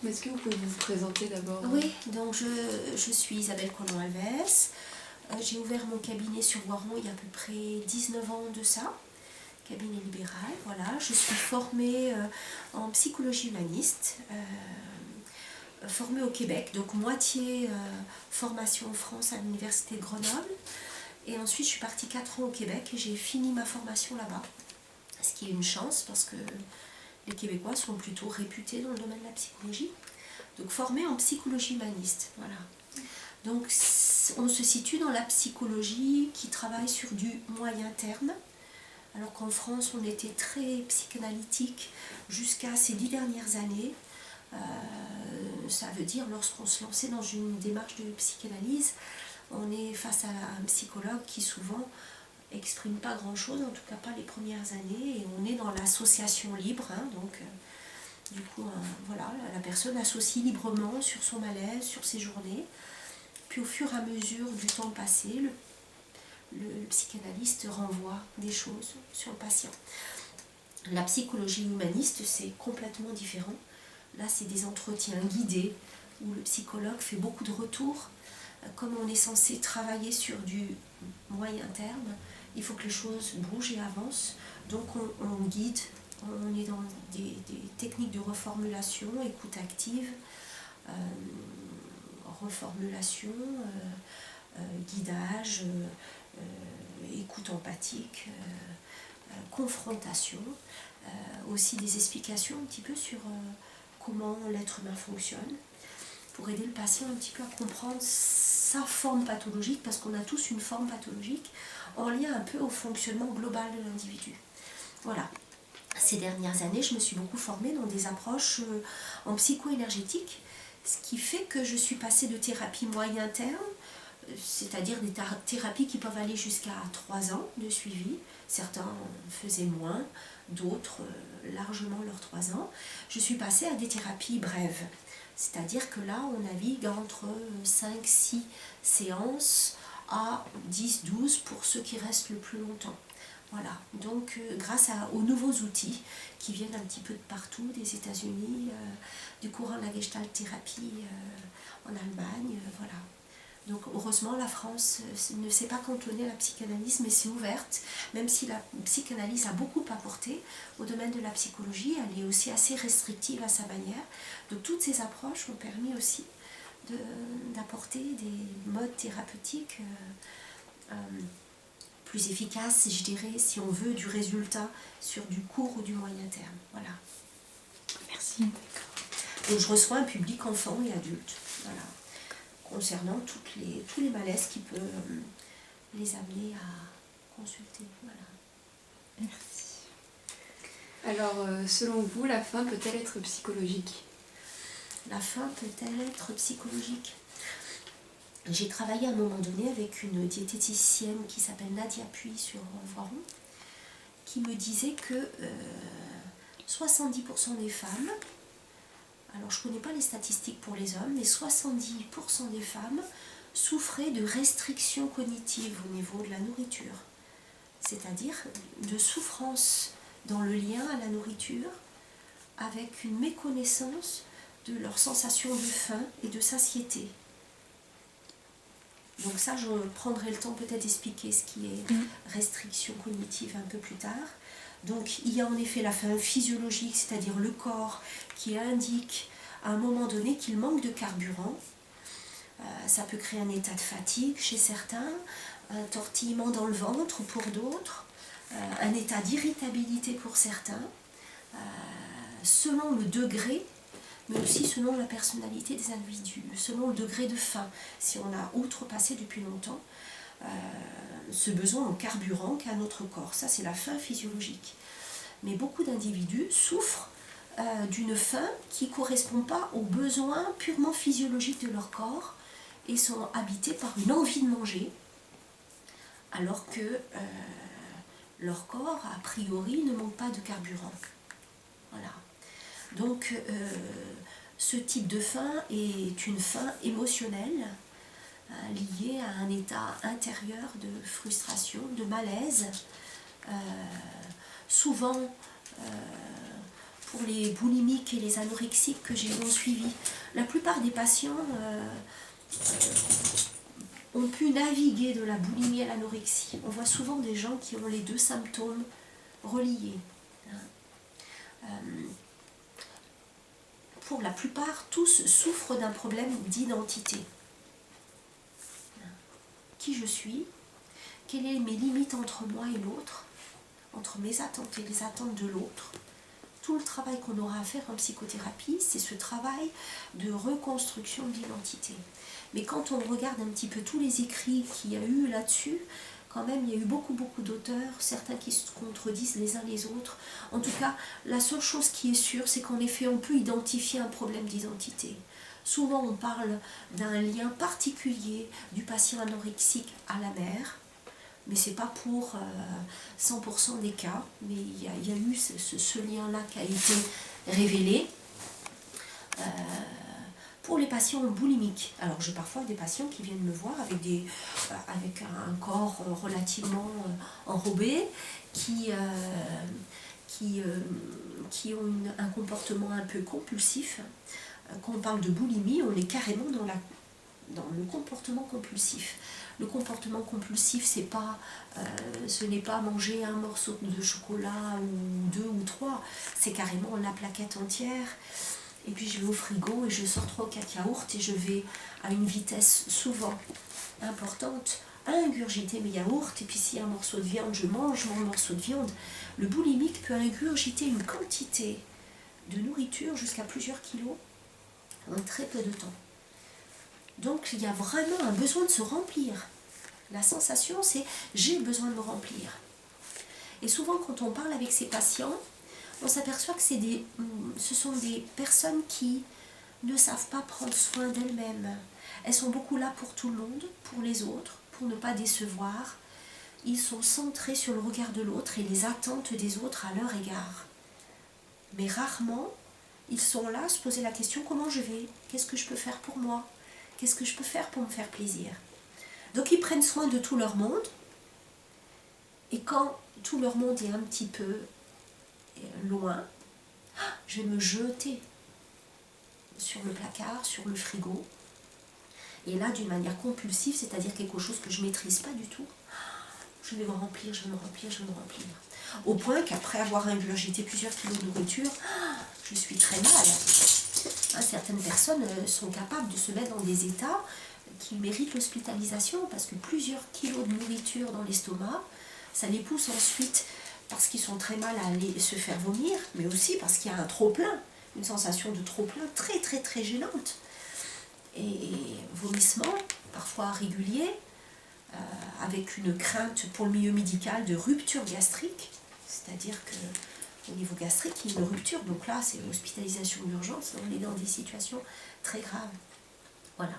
Mais est-ce que vous pouvez vous présenter d'abord? Oui, donc je suis Isabelle Colomb-Alves. J'ai ouvert mon cabinet sur Voiron il y a à peu près 19 ans de ça. Cabinet libéral, voilà. Je suis formée en psychologie humaniste, formée au Québec, donc moitié formation en France à l'université de Grenoble. Et ensuite, je suis partie 4 ans au Québec et j'ai fini ma formation là-bas. Ce qui est une chance parce que les Québécois sont plutôt réputés dans le domaine de la psychologie. Donc formée en psychologie humaniste, voilà. Donc on se situe dans la psychologie qui travaille sur du moyen terme, alors qu'en France on était très psychanalytique jusqu'à ces 10 dernières années. Ça veut dire lorsqu'on se lançait dans une démarche de psychanalyse, on est face à un psychologue qui souvent exprime pas grand chose, en tout cas pas les premières années, et on est dans l'association libre, hein, donc du coup voilà, la personne associe librement sur son malaise, sur ses journées, puis au fur et à mesure du temps passé, le psychanalyste renvoie des choses sur le patient. La psychologie humaniste, c'est complètement différent. Là, c'est des entretiens guidés où le psychologue fait beaucoup de retours. Comme on est censé travailler sur du moyen terme, il faut que les choses bougent et avancent. Donc on guide, on est dans des techniques de reformulation, écoute active, reformulation, guidage, écoute empathique, confrontation, aussi des explications un petit peu sur comment l'être humain fonctionne, pour aider le patient un petit peu à comprendre sa forme pathologique, parce qu'on a tous une forme pathologique en lien un peu au fonctionnement global de l'individu. Voilà. Ces dernières années, je me suis beaucoup formée dans des approches en psycho-énergétique, ce qui fait que je suis passée de thérapie moyen terme, c'est-à-dire des thérapies qui peuvent aller jusqu'à 3 ans de suivi. Certains faisaient moins, d'autres largement leurs 3 ans. Je suis passée à des thérapies brèves, c'est-à-dire que là, on navigue entre 5-6 séances à 10-12 pour ceux qui restent le plus longtemps. Voilà, donc grâce aux nouveaux outils qui viennent un petit peu de partout, des États-Unis, du courant de la Gestalt thérapie en Allemagne, voilà. Donc heureusement, la France ne s'est pas cantonnée à la psychanalyse, mais s'est ouverte, même si la psychanalyse a beaucoup apporté au domaine de la psychologie, elle est aussi assez restrictive à sa manière. Donc toutes ces approches ont permis aussi d'apporter des modes thérapeutiques plus efficaces, je dirais, si on veut du résultat sur du court ou du moyen terme. Voilà. Merci. Donc je reçois un public enfant et adulte, voilà, concernant tous les malaises qui peuvent les amener à consulter. Voilà. Merci. Alors, selon vous, la faim peut-elle être psychologique? La faim peut-elle être psychologique? J'ai travaillé à un moment donné avec une diététicienne qui s'appelle Nadia Puy sur Voiron, qui me disait que 70% des femmes, alors je ne connais pas les statistiques pour les hommes, mais 70% des femmes souffraient de restrictions cognitives au niveau de la nourriture, c'est-à-dire de souffrance dans le lien à la nourriture, avec une méconnaissance de leur sensation de faim et de satiété. Donc ça, je prendrai le temps peut-être d'expliquer ce qui est restriction cognitive un peu plus tard. Donc il y a en effet la faim physiologique, c'est-à-dire le corps qui indique à un moment donné qu'il manque de carburant. Ça peut créer un état de fatigue chez certains, un tortillement dans le ventre pour d'autres, un état d'irritabilité pour certains, selon le degré, mais aussi selon la personnalité des individus, selon le degré de faim. Si on a outrepassé depuis longtemps ce besoin en carburant qu'a notre corps, ça c'est la faim physiologique. Mais beaucoup d'individus souffrent d'une faim qui ne correspond pas aux besoins purement physiologiques de leur corps et sont habités par une envie de manger, alors que leur corps, a priori, ne manque pas de carburant. Voilà. Donc, ce type de faim est une faim émotionnelle liée à un état intérieur de frustration, de malaise, souvent pour les boulimiques et les anorexiques que j'ai en suivi. La plupart des patients ont pu naviguer de la boulimie à l'anorexie. On voit souvent des gens qui ont les deux symptômes reliés. Pour la plupart, tous souffrent d'un problème d'identité. Qui je suis? Quelles sont mes limites entre moi et l'autre? Entre mes attentes et les attentes de l'autre? Tout le travail qu'on aura à faire en psychothérapie, c'est ce travail de reconstruction d'identité. Mais quand on regarde un petit peu tous les écrits qu'il y a eu là-dessus, quand même, il y a eu beaucoup d'auteurs, certains qui se contredisent les uns les autres. En tout cas, la seule chose qui est sûre, c'est qu'en effet, on peut identifier un problème d'identité. Souvent, on parle d'un lien particulier du patient anorexique à la mère, mais ce n'est pas pour 100% des cas, mais il y a eu ce lien-là qui a été révélé. Pour les patients boulimiques, alors j'ai parfois des patients qui viennent me voir avec un corps relativement enrobé, qui ont un comportement un peu compulsif. Quand on parle de boulimie, on est carrément dans le comportement compulsif. Le comportement compulsif, ce n'est pas manger un morceau de chocolat ou 2 ou 3, c'est carrément la plaquette entière. Et puis je vais au frigo et je sors 3 ou 4 yaourts et je vais à une vitesse souvent importante ingurgiter mes yaourts. Et puis s'il y a un morceau de viande, je mange mon morceau de viande. Le boulimique peut ingurgiter une quantité de nourriture jusqu'à plusieurs kilos en très peu de temps. Donc il y a vraiment un besoin de se remplir. La sensation, c'est j'ai besoin de me remplir. Et souvent quand on parle avec ces patients, on s'aperçoit que ce sont des personnes qui ne savent pas prendre soin d'elles-mêmes. Elles sont beaucoup là pour tout le monde, pour les autres, pour ne pas décevoir. Ils sont centrés sur le regard de l'autre et les attentes des autres à leur égard. Mais rarement, ils sont là à se poser la question: comment je vais? Qu'est-ce que je peux faire pour moi? Qu'est-ce que je peux faire pour me faire plaisir? Donc ils prennent soin de tout leur monde. Et quand tout leur monde est un petit peu loin, je vais me jeter sur le placard, sur le frigo. Et là, d'une manière compulsive, c'est-à-dire quelque chose que je ne maîtrise pas du tout, je vais me remplir, je vais me remplir, je vais me remplir. Au point qu'après avoir ingurgité plusieurs kilos de nourriture, je suis très mal. Certaines personnes sont capables de se mettre dans des états qui méritent l'hospitalisation parce que plusieurs kilos de nourriture dans l'estomac, ça les pousse ensuite, parce qu'ils sont très mal à aller se faire vomir, mais aussi parce qu'il y a un trop-plein, une sensation de trop-plein très très très gênante. Et vomissement, parfois régulier, avec une crainte pour le milieu médical de rupture gastrique, c'est-à-dire qu'au niveau gastrique, il y a une rupture, donc là c'est l'hospitalisation d'urgence, on est dans des situations très graves. Voilà.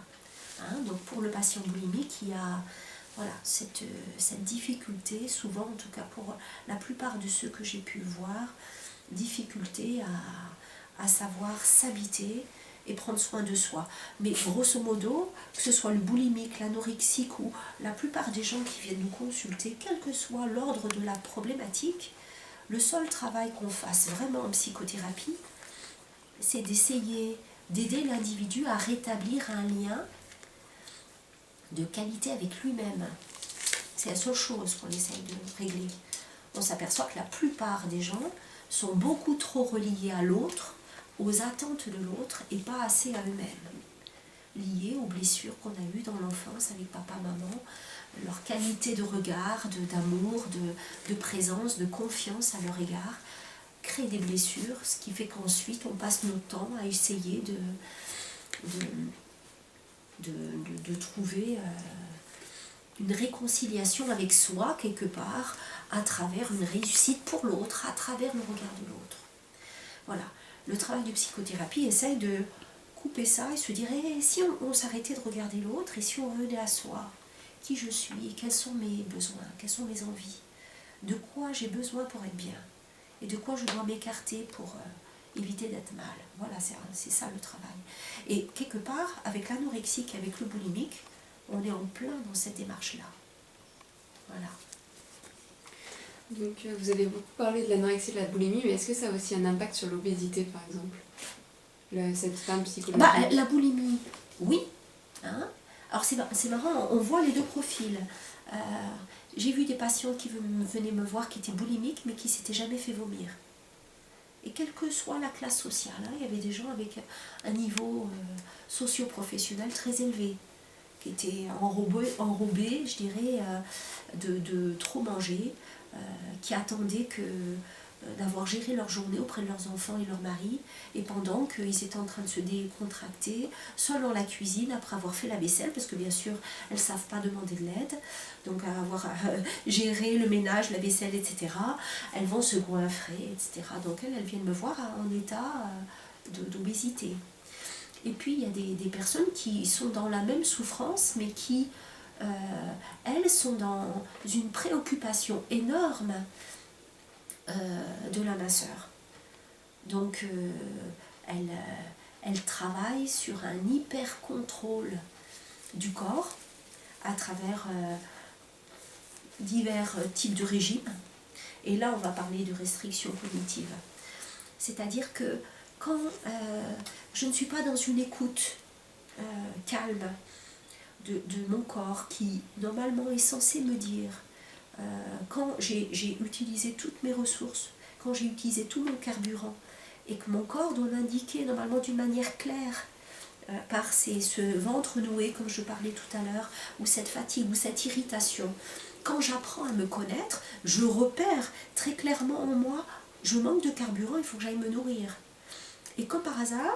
Donc pour le patient boulimique, il y a cette difficulté, souvent en tout cas pour la plupart de ceux que j'ai pu voir, difficulté à savoir s'habiter et prendre soin de soi. Mais grosso modo, que ce soit le boulimique, l'anorexique ou la plupart des gens qui viennent nous consulter, quel que soit l'ordre de la problématique, le seul travail qu'on fasse vraiment en psychothérapie, c'est d'essayer d'aider l'individu à rétablir un lien de qualité avec lui-même. C'est la seule chose qu'on essaye de régler. On s'aperçoit que la plupart des gens sont beaucoup trop reliés à l'autre, aux attentes de l'autre et pas assez à eux-mêmes. Liés aux blessures qu'on a eues dans l'enfance avec papa, maman, leur qualité de regard, d'amour, de présence, de confiance à leur égard, crée des blessures, ce qui fait qu'ensuite on passe notre temps à essayer de trouver une réconciliation avec soi quelque part à travers une réussite pour l'autre, à travers le regard de l'autre. Voilà, le travail de psychothérapie essaye de couper ça et se dire si on s'arrêtait de regarder l'autre et si on revenait à soi, qui je suis, quels sont mes besoins, quelles sont mes envies, de quoi j'ai besoin pour être bien et de quoi je dois m'écarter pour éviter d'être mal. Voilà, c'est ça le travail. Et quelque part, avec l'anorexique et avec le boulimique, on est en plein dans cette démarche-là. Voilà. Donc vous avez beaucoup parlé de l'anorexie et de la boulimie, mais est-ce que ça a aussi un impact sur l'obésité par exemple, cette femme psychologique? La boulimie, oui. Hein. Alors c'est marrant, on voit les deux profils. J'ai vu des patients qui venaient me voir qui étaient boulimiques mais qui s'étaient jamais fait vomir. Et quelle que soit la classe sociale, hein, il y avait des gens avec un niveau socio-professionnel très élevé, qui étaient enrobés je dirais, de trop manger, qui attendaient d'avoir géré leur journée auprès de leurs enfants et leurs maris, et pendant qu'ils étaient en train de se décontracter, soit dans la cuisine, après avoir fait la vaisselle, parce que bien sûr, elles ne savent pas demander de l'aide, donc à avoir géré le ménage, la vaisselle, etc., elles vont se goinfrer, etc. Donc elles viennent me voir en état d'obésité. Et puis il y a des personnes qui sont dans la même souffrance, mais qui, elles, sont dans une préoccupation énorme de la minceur. Donc elle travaille sur un hyper contrôle du corps à travers divers types de régimes. Et là on va parler de restrictions cognitives. C'est-à-dire que quand je ne suis pas dans une écoute calme de mon corps qui normalement est censé me dire quand j'ai utilisé toutes mes ressources, quand j'ai utilisé tout mon carburant, et que mon corps doit m'indiquer normalement d'une manière claire, par ce ventre noué, comme je parlais tout à l'heure, ou cette fatigue, ou cette irritation, quand j'apprends à me connaître, je repère très clairement en moi, je manque de carburant, il faut que j'aille me nourrir. Et comme par hasard,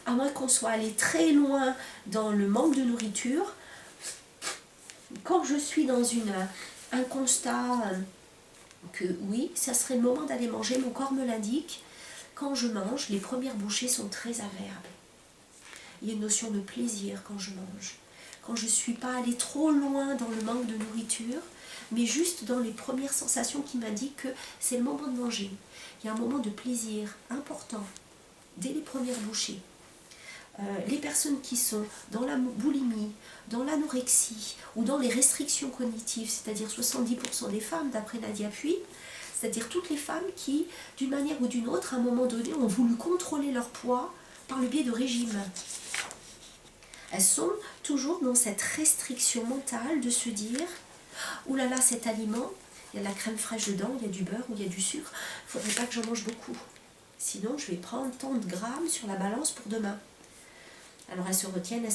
à moins qu'on soit allé très loin dans le manque de nourriture, quand je suis dans un constat que oui, ça serait le moment d'aller manger, mon corps me l'indique, quand je mange, les premières bouchées sont très agréables. Il y a une notion de plaisir quand je mange. Quand je ne suis pas allée trop loin dans le manque de nourriture, mais juste dans les premières sensations qui m'indiquent que c'est le moment de manger. Il y a un moment de plaisir important, dès les premières bouchées. Les personnes qui sont dans la boulimie, dans l'anorexie ou dans les restrictions cognitives, c'est-à-dire 70% des femmes d'après Nadia Puy, c'est-à-dire toutes les femmes qui, d'une manière ou d'une autre, à un moment donné, ont voulu contrôler leur poids par le biais de régimes. Elles sont toujours dans cette restriction mentale de se dire « Ouh là là, cet aliment, il y a de la crème fraîche dedans, il y a du beurre ou il y a du sucre, il ne faudrait pas que j'en mange beaucoup. Sinon, je vais prendre tant de grammes sur la balance pour demain. » Alors elles se retiennent,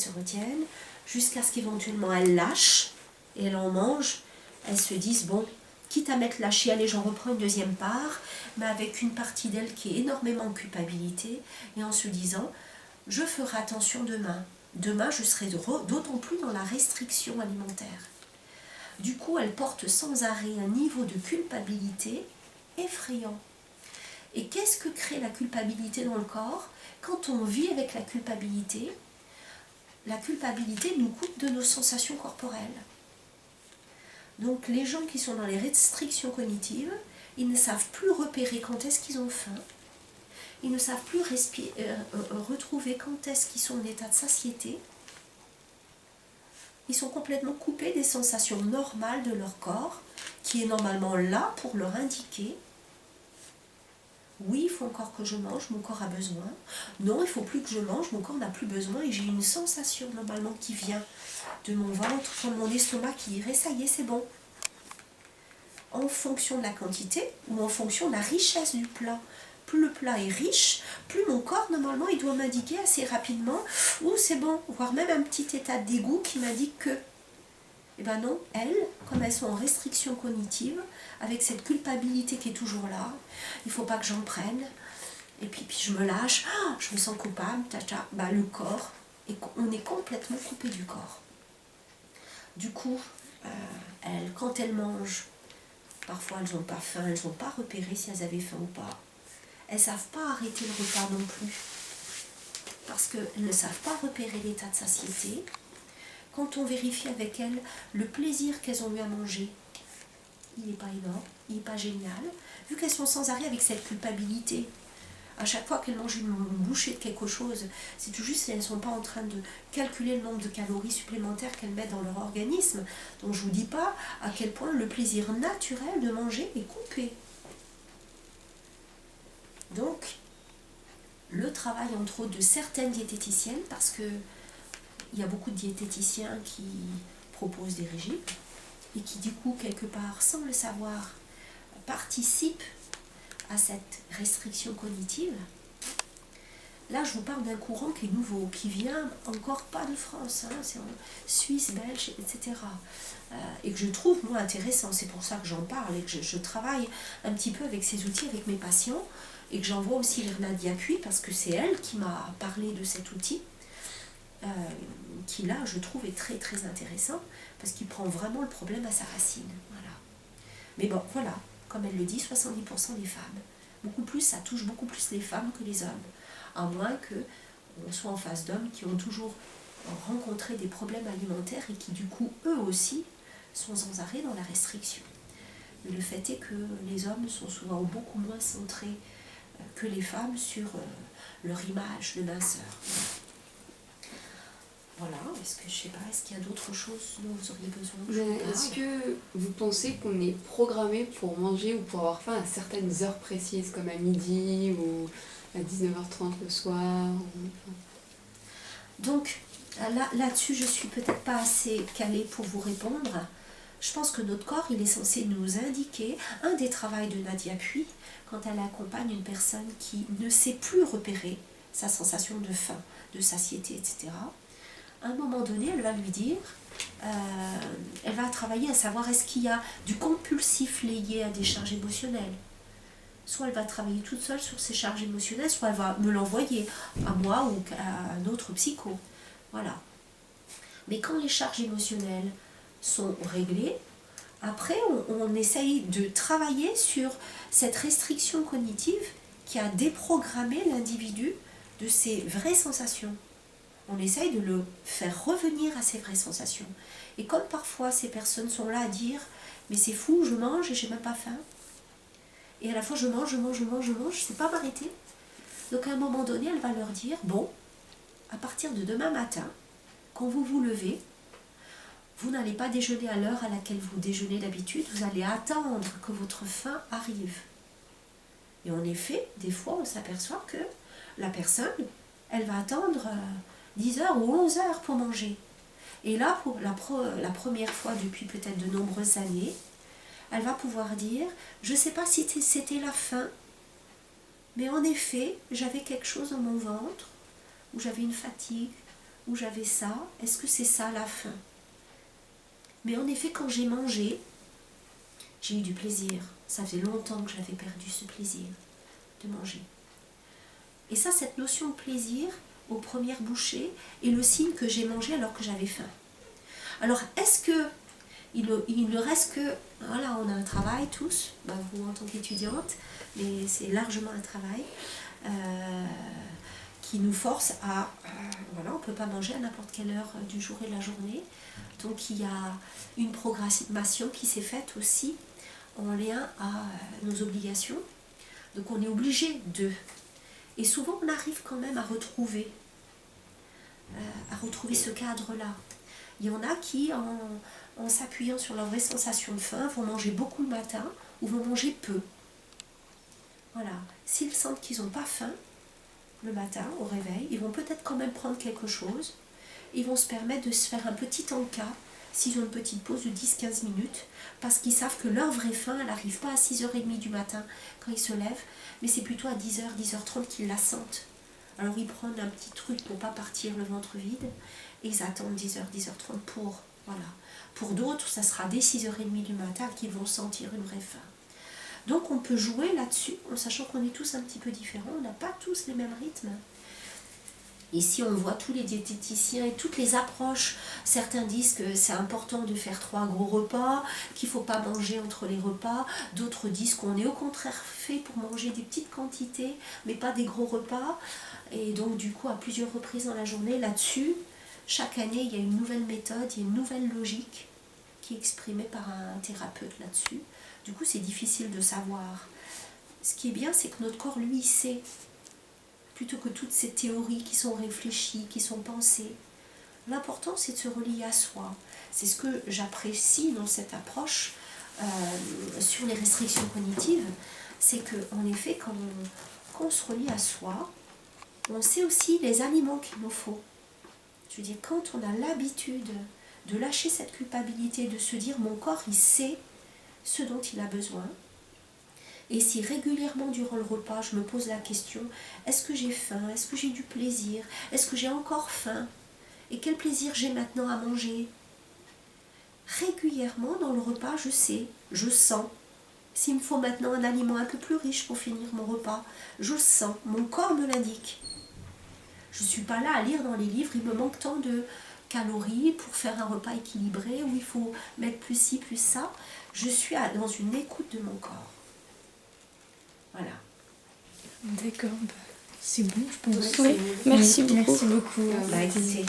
jusqu'à ce qu'éventuellement elles lâchent et elles en mangent. Elles se disent, bon, quitte à m'être lâchée, allez, j'en reprends une deuxième part, mais avec une partie d'elle qui est énormément en culpabilité, et en se disant, je ferai attention demain. Demain, je serai d'autant plus dans la restriction alimentaire. Du coup, elles portent sans arrêt un niveau de culpabilité effrayant. Et qu'est-ce que crée la culpabilité dans le corps? Quand on vit avec la culpabilité nous coupe de nos sensations corporelles. Donc les gens qui sont dans les restrictions cognitives, ils ne savent plus repérer quand est-ce qu'ils ont faim, ils ne savent plus retrouver quand est-ce qu'ils sont en état de satiété, ils sont complètement coupés des sensations normales de leur corps, qui est normalement là pour leur indiquer oui, il faut encore que je mange, mon corps a besoin. Non, il ne faut plus que je mange, mon corps n'a plus besoin. Et j'ai une sensation normalement qui vient de mon ventre, de mon estomac qui dirait ça y est, c'est bon. En fonction de la quantité ou en fonction de la richesse du plat. Plus le plat est riche, plus mon corps normalement il doit m'indiquer assez rapidement ou c'est bon, voire même un petit état de dégoût qui m'indique que. Eh bien non, elles, comme elles sont en restriction cognitive, avec cette culpabilité qui est toujours là, il ne faut pas que j'en prenne, et puis je me lâche, je me sens coupable, le corps, et on est complètement coupé du corps. Du coup, elles, quand elles mangent, parfois elles n'ont pas faim, elles n'ont pas repéré si elles avaient faim ou pas. Elles ne savent pas arrêter le repas non plus, parce qu'elles ne savent pas repérer l'état de satiété. Quand on vérifie avec elles le plaisir qu'elles ont eu à manger, il n'est pas énorme, il n'est pas génial, vu qu'elles sont sans arrêt avec cette culpabilité. À chaque fois qu'elles mangent une bouchée de quelque chose, c'est tout juste si elles ne sont pas en train de calculer le nombre de calories supplémentaires qu'elles mettent dans leur organisme. Donc je ne vous dis pas à quel point le plaisir naturel de manger est coupé. Donc, le travail entre autres de certaines diététiciennes, parce que il y a beaucoup de diététiciens qui proposent des régimes et qui du coup quelque part sans le savoir participent à cette restriction cognitive. Là je vous parle d'un courant qui est nouveau, qui vient encore pas de France, hein, c'est en Suisse, Belge, etc. Et que je trouve moi intéressant, c'est pour ça que j'en parle et que je travaille un petit peu avec ces outils avec mes patients et que j'envoie aussi vers Nadia Cui parce que c'est elle qui m'a parlé de cet outil. Qui là je trouve est très très intéressant parce qu'il prend vraiment le problème à sa racine. Voilà. Mais bon voilà, comme elle le dit, 70% des femmes. Beaucoup plus, ça touche beaucoup plus les femmes que les hommes. À moins qu'on soit en face d'hommes qui ont toujours rencontré des problèmes alimentaires et qui du coup eux aussi sont sans arrêt dans la restriction. Mais le fait est que les hommes sont souvent beaucoup moins centrés que les femmes sur leur image de minceur. Voilà, est-ce que je sais pas, est-ce qu'il y a d'autres choses dont vous auriez besoin? Est-ce que vous pensez qu'on est programmé pour manger ou pour avoir faim à certaines heures précises, comme à midi ou à 19h30 le soir Donc, là-dessus, je suis peut-être pas assez calée pour vous répondre. Je pense que notre corps, il est censé nous indiquer, un des travaux de Nadia Cui, quand elle accompagne une personne qui ne sait plus repérer sa sensation de faim, de satiété, etc. À un moment donné, elle va lui dire, elle va travailler à savoir est-ce qu'il y a du compulsif lié à des charges émotionnelles. Soit elle va travailler toute seule sur ses charges émotionnelles, soit elle va me l'envoyer à moi ou à un autre psycho. Voilà. Mais quand les charges émotionnelles sont réglées, après on essaye de travailler sur cette restriction cognitive qui a déprogrammé l'individu de ses vraies sensations. On essaye de le faire revenir à ses vraies sensations. Et comme parfois ces personnes sont là à dire « mais c'est fou, je mange et j'ai même pas faim ». Et à la fois je mange, je ne sais pas m'arrêter. Donc à un moment donné, elle va leur dire « bon, à partir de demain matin, quand vous vous levez, vous n'allez pas déjeuner à l'heure à laquelle vous déjeunez d'habitude, vous allez attendre que votre faim arrive. » Et en effet, des fois, on s'aperçoit que la personne, elle va attendre 10 heures ou 11 heures pour manger. Et là, pour la première fois depuis peut-être de nombreuses années, elle va pouvoir dire, je ne sais pas si c'était la faim, mais en effet, j'avais quelque chose dans mon ventre, ou j'avais une fatigue, ou j'avais ça, est-ce que c'est ça la faim? Mais en effet, quand j'ai mangé, j'ai eu du plaisir. Ça faisait longtemps que j'avais perdu ce plaisir de manger. Et ça, cette notion de plaisir, aux premières bouchées, est le signe que j'ai mangé alors que j'avais faim. Alors, est-ce que il ne reste que, voilà, on a un travail tous, vous en tant qu'étudiante, mais c'est largement un travail qui nous force à, voilà, on ne peut pas manger à n'importe quelle heure du jour et de la journée. Donc il y a une programmation qui s'est faite aussi en lien à nos obligations. Donc on est obligé de. Et souvent on arrive quand même à retrouver ce cadre-là. Il y en a qui, en s'appuyant sur leur vraie sensation de faim, vont manger beaucoup le matin ou vont manger peu. Voilà. S'ils sentent qu'ils n'ont pas faim le matin au réveil, ils vont peut-être quand même prendre quelque chose. Ils vont se permettre de se faire un petit encas s'ils ont une petite pause de 10-15 minutes parce qu'ils savent que leur vraie faim, elle n'arrive pas à 6h30 du matin quand ils se lèvent, mais c'est plutôt à 10h, 10h30 qu'ils la sentent. Alors ils prennent un petit truc pour ne pas partir le ventre vide et ils attendent 10h, 10h30 pour, voilà. Pour d'autres, ça sera dès 6h30 du matin qu'ils vont sentir une vraie faim. Donc on peut jouer là-dessus en sachant qu'on est tous un petit peu différents, on n'a pas tous les mêmes rythmes. Ici, on voit tous les diététiciens et toutes les approches. Certains disent que c'est important de faire 3 gros repas, qu'il ne faut pas manger entre les repas. D'autres disent qu'on est au contraire fait pour manger des petites quantités, mais pas des gros repas. Et donc, du coup, à plusieurs reprises dans la journée, là-dessus, chaque année, il y a une nouvelle méthode, il y a une nouvelle logique qui est exprimée par un thérapeute là-dessus. Du coup, c'est difficile de savoir. Ce qui est bien, c'est que notre corps, lui, sait plutôt que toutes ces théories qui sont réfléchies, qui sont pensées. L'important, c'est de se relier à soi. C'est ce que j'apprécie dans cette approche sur les restrictions cognitives, c'est qu'en effet, quand on se relie à soi, on sait aussi les aliments qu'il nous faut. Je veux dire, quand on a l'habitude de lâcher cette culpabilité, de se dire mon corps, il sait ce dont il a besoin. Et si régulièrement durant le repas, je me pose la question, est-ce que j'ai faim? Est-ce que j'ai du plaisir? Est-ce que j'ai encore faim? Et quel plaisir j'ai maintenant à manger? Régulièrement dans le repas, je sais, je sens. S'il me faut maintenant un aliment un peu plus riche pour finir mon repas, je sens, mon corps me l'indique. Je ne suis pas là à lire dans les livres, il me manque tant de calories pour faire un repas équilibré, où il faut mettre plus ci, plus ça. Je suis dans une écoute de mon corps. Voilà. D'accord, c'est bon, je pense. Oui, Merci beaucoup. Bah, écoutez,